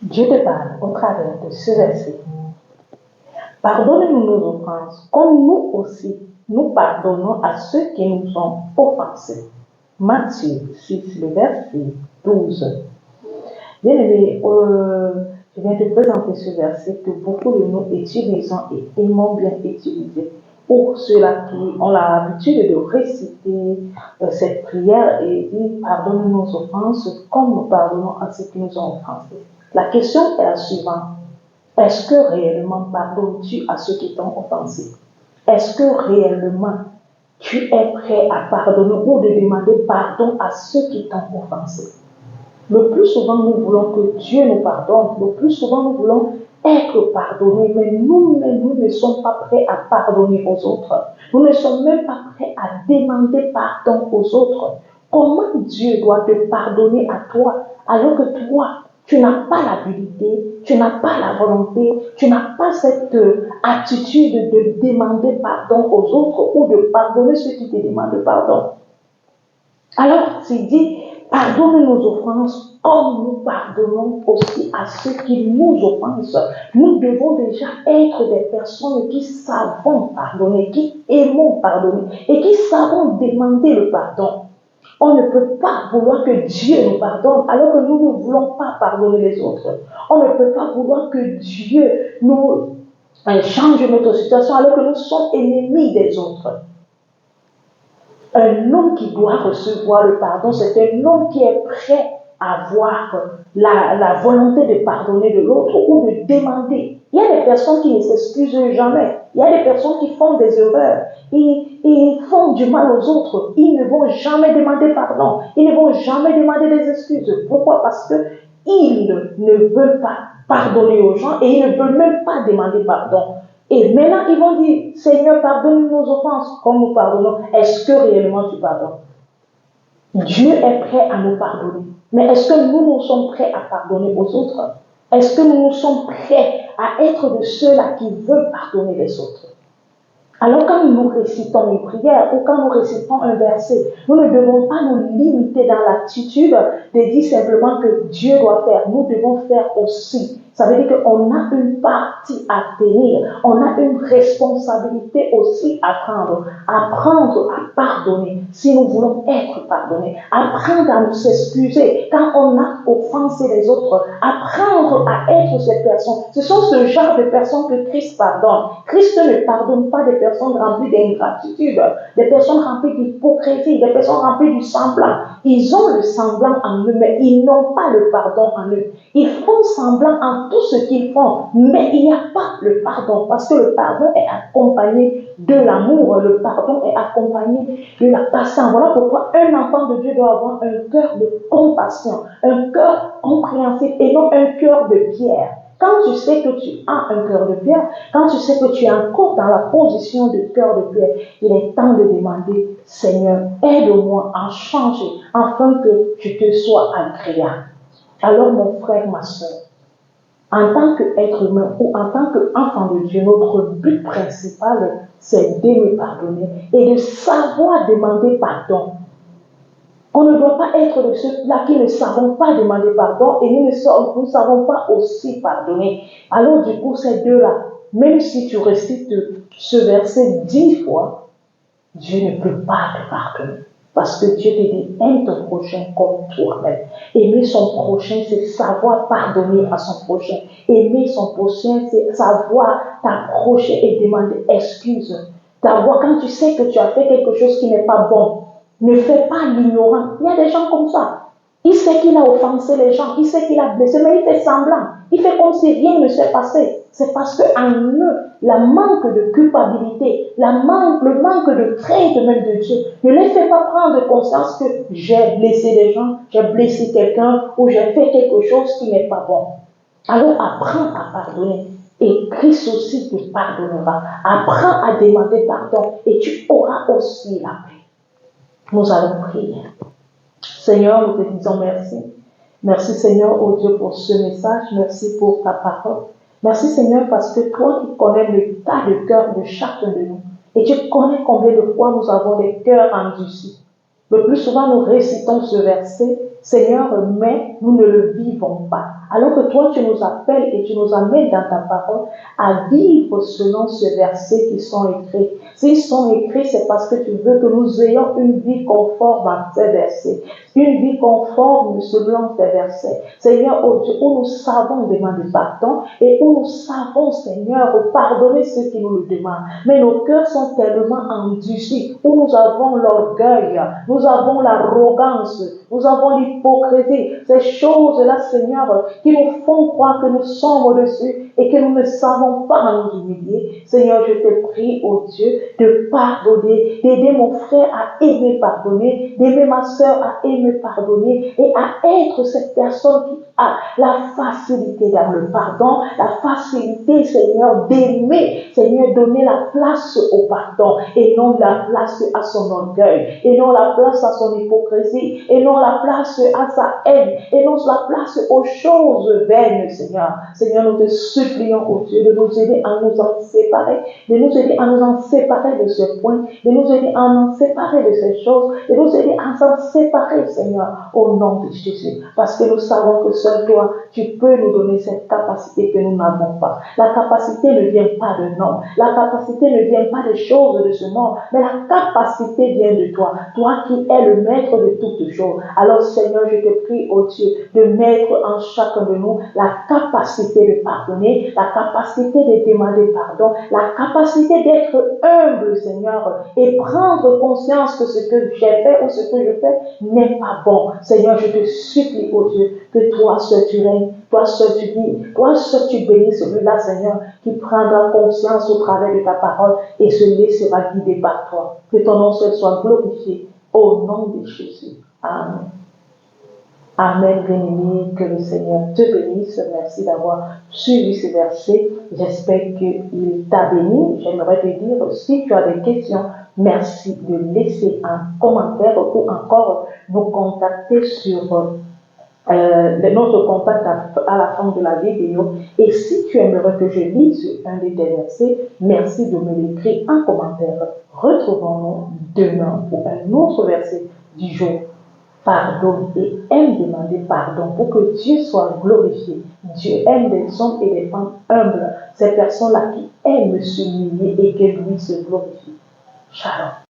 Dieu te parle au travers de ce verset. Pardonnez-nous nos offenses, comme nous aussi, nous pardonnons à ceux qui nous ont offensés. Matthieu 6, le verset 12. Bien aimé, je viens te présenter ce verset que beaucoup de nous utilisons et aimons bien utiliser. Pour ceux-là qui ont l'habitude de réciter cette prière et dire pardonne nos offenses comme nous pardonnons à ceux qui nous ont offensés. La question est la suivante. Est-ce que réellement pardonnes-tu à ceux qui t'ont offensé? Est-ce que réellement tu es prêt à pardonner ou de demander pardon à ceux qui t'ont offensé? Le plus souvent, nous voulons que Dieu nous pardonne. Le plus souvent, nous voulons être pardonnés, mais nous-mêmes, nous ne sommes pas prêts à pardonner aux autres. Nous ne sommes même pas prêts à demander pardon aux autres. Comment Dieu doit te pardonner à toi, alors que toi, tu n'as pas l'habilité, tu n'as pas la volonté, tu n'as pas cette attitude de demander pardon aux autres ou de pardonner ceux qui te demandent pardon. Alors, c'est dit, pardonne nos offenses comme nous pardonnons aussi à ceux qui nous offensent. Nous devons déjà être des personnes qui savons pardonner, qui aimons pardonner et qui savons demander le pardon. On ne peut pas vouloir que Dieu nous pardonne alors que nous ne voulons pas pardonner les autres. On ne peut pas vouloir que Dieu nous change notre situation alors que nous sommes ennemis des autres. Un homme qui doit recevoir le pardon, c'est un homme qui est prêt à avoir la volonté de pardonner de l'autre ou de demander. Il y a des personnes qui ne s'excusent jamais. Il y a des personnes qui font des erreurs. Ils font du mal aux autres. Ils ne vont jamais demander pardon. Ils ne vont jamais demander des excuses. Pourquoi? Parce qu'ils ne veulent pas pardonner aux gens et ils ne veulent même pas demander pardon. Et maintenant, ils vont dire, Seigneur, pardonne nos offenses comme nous pardonnons. Est-ce que réellement tu pardonnes? Dieu est prêt à nous pardonner. Mais est-ce que nous sommes prêts à pardonner aux autres? Est-ce que nous sommes prêts à être de ceux-là qui veulent pardonner les autres? Alors quand nous récitons une prière ou quand nous récitons un verset, nous ne devons pas nous limiter dans l'attitude de dire simplement que Dieu doit faire. Nous devons faire aussi. Ça veut dire qu'on a une partie à tenir, on a une responsabilité aussi à prendre. Apprendre à pardonner si nous voulons être pardonnés. Apprendre à nous excuser quand on a offensé les autres. Apprendre à être ces personnes. Ce sont ce genre de personnes que Christ pardonne. Christ ne pardonne pas des personnes remplies d'ingratitude, des personnes remplies d'hypocrisie, des personnes remplies du semblant. Ils ont le semblant en eux, mais ils n'ont pas le pardon en eux. Ils font semblant en tout ce qu'ils font, mais il n'y a pas le pardon, parce que le pardon est accompagné de l'amour, le pardon est accompagné de la patience. Voilà pourquoi un enfant de Dieu doit avoir un cœur de compassion, un cœur compréhensif et non un cœur de pierre. Quand tu sais que tu as un cœur de pierre, quand tu sais que tu es encore dans la position de cœur de pierre, il est temps de demander, Seigneur, aide-moi à changer afin que tu te sois agréable. Alors mon frère, ma soeur, en tant qu'être humain ou en tant qu'enfant de Dieu, notre but principal, c'est d'aimer pardonner et de savoir demander pardon. On ne doit pas être de ceux-là qui ne savons pas demander pardon et nous ne savons pas aussi pardonner. Alors du coup, ces deux-là, même si tu récites ce verset 10 fois, Dieu ne peut pas te pardonner. Parce que Dieu te dit, aime ton prochain comme toi-même. Aimer son prochain, c'est savoir pardonner à son prochain. Aimer son prochain, c'est savoir t'approcher et demander excuse. D'avoir, quand tu sais que tu as fait quelque chose qui n'est pas bon, ne fais pas l'ignorant. Il y a des gens comme ça. Il sait qu'il a offensé les gens, il sait qu'il a blessé, mais il fait semblant. Il fait comme si rien ne s'est passé. C'est parce qu'en eux, le manque de culpabilité, le manque de crainte même de Dieu, ne les fait pas prendre conscience que j'ai blessé des gens, j'ai blessé quelqu'un ou j'ai fait quelque chose qui n'est pas bon. Alors apprends à pardonner. Et Christ aussi te pardonnera. Apprends à demander pardon et tu auras aussi la paix. Nous allons prier. Seigneur, nous te disons merci. Merci Seigneur, oh Dieu, pour ce message. Merci pour ta parole. Merci Seigneur, parce que toi qui connais l'état de cœur de chacun de nous. Et tu connais combien de fois nous avons des cœurs endurcis. Le plus souvent, nous récitons ce verset, Seigneur, mais nous ne le vivons pas. Alors que toi, tu nous appelles et tu nous amènes dans ta parole à vivre selon ces versets qui sont écrits. S'ils sont écrits, c'est parce que tu veux que nous ayons une vie conforme à ces versets. Une vie conforme selon ces versets. Seigneur, oh Dieu, où nous savons demander pardon et où nous savons, Seigneur, pardonner ceux qui nous le demandent. Mais nos cœurs sont tellement endurcis, où nous avons l'orgueil, nous avons l'arrogance, nous avons l'hypocrisie. Ces choses-là, Seigneur, qui nous font croire que nous sommes au-dessus et que nous ne savons pas nous humilier. Seigneur, je te prie, oh Dieu, de pardonner, d'aider mon frère à aimer pardonner, d'aimer ma soeur à aimer pardonner et à être cette personne qui a la facilité dans le pardon, la facilité, Seigneur, d'aimer, Seigneur, donner la place au pardon et non la place à son orgueil, et non la place à son hypocrisie, et non la place à sa haine, et non la place aux choses vaines, Seigneur. Seigneur, nous te supplions, oh Dieu, de nous aider à nous en séparer, de nous aider à nous en séparer de ce point, de nous aider à nous séparer de ces choses, de nous aider à s'en séparer, Seigneur, au nom de Jésus. Parce que nous savons que seul toi, tu peux nous donner cette capacité que nous n'avons pas. La capacité ne vient pas de nous. La capacité ne vient pas des choses de ce monde, mais la capacité vient de toi. Toi qui es le maître de toutes choses. Alors Seigneur, je te prie, oh Dieu, de mettre en chacun de nous la capacité de pardonner, la capacité de demander pardon, la capacité d'être humble, Seigneur, et prendre conscience que ce que j'ai fait ou ce que je fais n'est pas bon. Seigneur, je te supplie, oh Dieu, que toi seul tu règnes, toi seul tu guides, toi seul tu bénis celui-là, Seigneur, qui prendra conscience au travers de ta parole et se laissera guider par toi. Que ton nom seul soit glorifié au nom de Jésus. Amen. Amen, bien-aimé, que le Seigneur te bénisse. Merci d'avoir suivi ce verset. J'espère qu'il t'a béni. J'aimerais te dire, si tu as des questions, merci de laisser un commentaire ou encore nous contacter sur notre contact à la fin de la vidéo. Et si tu aimerais que je lise un de tes versets, merci de me l'écrire en commentaire. Retrouvons-nous demain pour un autre verset du jour. Pardonne et aime demander pardon pour que Dieu soit glorifié. Dieu aime des hommes et des femmes humbles, ces personnes-là qui aiment s'humilier et que lui se glorifie. Shalom.